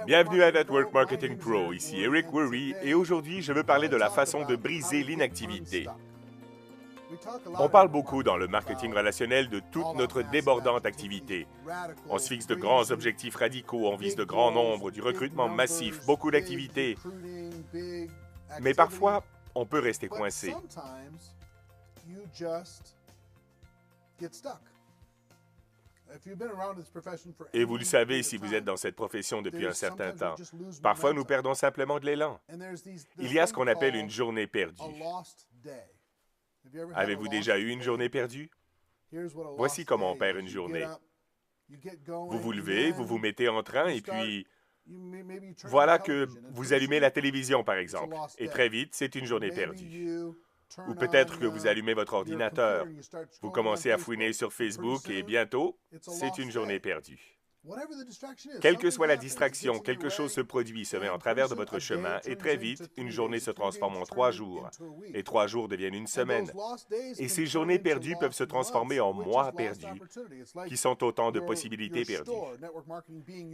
Bienvenue à Network Marketing Pro, ici Eric Worre et aujourd'hui je veux parler de la façon de briser l'inactivité. On parle beaucoup dans le marketing relationnel de toute notre débordante activité. On se fixe de grands objectifs radicaux, on vise de grands nombres, du recrutement massif, beaucoup d'activités. Mais parfois, on peut rester coincé. Et vous le savez si vous êtes dans cette profession depuis un certain temps. Parfois, nous perdons simplement de l'élan. Il y a ce qu'on appelle une journée perdue. Avez-vous déjà eu une journée perdue? Voici comment on perd une journée. Vous vous levez, vous vous mettez en train et puis voilà que vous allumez la télévision, par exemple. Et très vite, c'est une journée perdue. Ou peut-être que vous allumez votre ordinateur, vous commencez à fouiner sur Facebook et bientôt, c'est une journée perdue. Quelle que soit la distraction, quelque chose se produit, se met en travers de votre chemin et très vite, une journée se transforme en 3 jours. Et 3 jours deviennent une semaine. Et ces journées perdues peuvent se transformer en mois perdus, qui sont autant de possibilités perdues.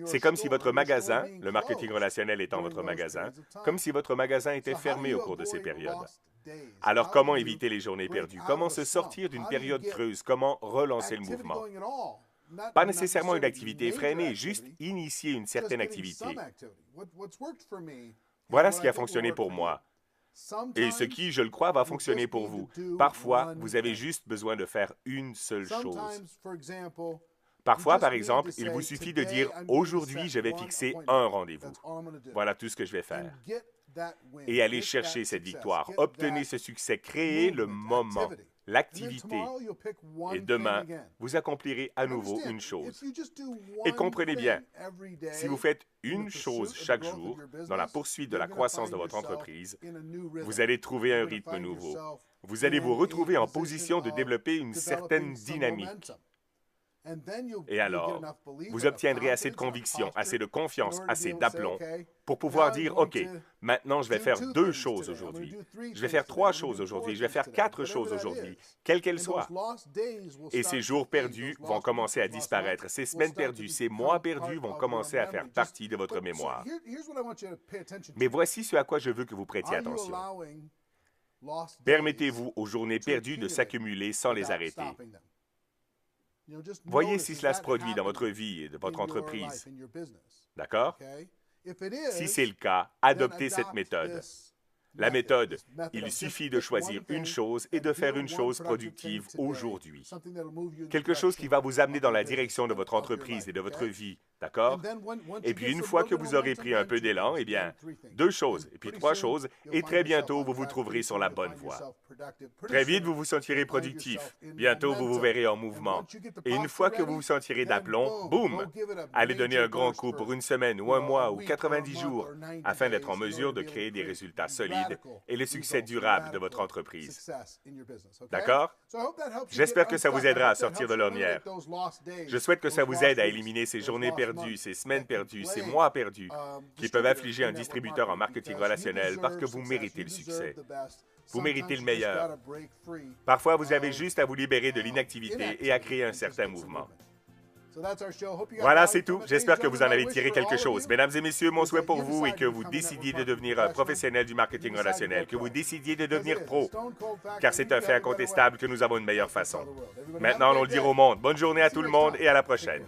C'est comme si votre magasin, le marketing relationnel étant votre magasin, comme si votre magasin était fermé au cours de ces périodes. Alors, comment éviter les journées perdues? Comment se sortir d'une période creuse? Comment relancer le mouvement? Pas nécessairement une activité effrénée, juste initier une certaine activité. Voilà ce qui a fonctionné pour moi. Et ce qui, je le crois, va fonctionner pour vous. Parfois, vous avez juste besoin de faire une seule chose. Parfois, par exemple, il vous suffit de dire « Aujourd'hui, je vais fixer un rendez-vous. Voilà tout ce que je vais faire. » Et aller chercher cette victoire, obtenez ce succès, créez le moment, l'activité. Et demain, vous accomplirez à nouveau une chose. Et comprenez bien, si vous faites une chose chaque jour dans la poursuite de la croissance de votre entreprise, vous allez trouver un rythme nouveau. Vous allez vous retrouver en position de développer une certaine dynamique. Et alors, vous obtiendrez assez de conviction, assez de confiance, assez d'aplomb pour pouvoir dire « Ok, maintenant je vais faire 2 choses aujourd'hui. Je vais faire 3 choses aujourd'hui. Je vais faire 4 choses aujourd'hui, quelles qu'elles soient. » Et ces jours perdus vont commencer à disparaître. Ces semaines perdues, ces mois perdus vont commencer à faire partie de votre mémoire. Mais voici ce à quoi je veux que vous prêtiez attention. Permettez-vous aux journées perdues de s'accumuler sans les arrêter. Voyez si cela se produit dans votre vie et de votre entreprise. D'accord? Si c'est le cas, adoptez cette méthode. La méthode, il suffit de choisir une chose et de faire une chose productive aujourd'hui. Quelque chose qui va vous amener dans la direction de votre entreprise et de votre vie, d'accord? Et puis une fois que vous aurez pris un peu d'élan, eh bien, 2 choses, et puis 3 choses, et très bientôt, vous vous trouverez sur la bonne voie. Très vite, vous vous sentirez productif. Bientôt, vous vous verrez en mouvement. Et une fois que vous vous sentirez d'aplomb, boum! Allez donner un grand coup pour une semaine ou un mois ou 90 jours afin d'être en mesure de créer des résultats solides et le succès durable de votre entreprise. D'accord? J'espère que ça vous aidera à sortir de l'ornière. Je souhaite que ça vous aide à éliminer ces journées perdues, ces semaines perdues, ces mois perdus qui peuvent affliger un distributeur en marketing relationnel parce que vous méritez le succès. Vous méritez le meilleur. Parfois, vous avez juste à vous libérer de l'inactivité et à créer un certain mouvement. Voilà, c'est tout. J'espère que vous en avez tiré quelque chose. Mesdames et messieurs, mon souhait pour vous est que vous décidiez de devenir un professionnel du marketing relationnel, que vous décidiez de devenir pro, car c'est un fait incontestable que nous avons une meilleure façon. Maintenant, allons le dire au monde. Bonne journée à tout le monde et à la prochaine.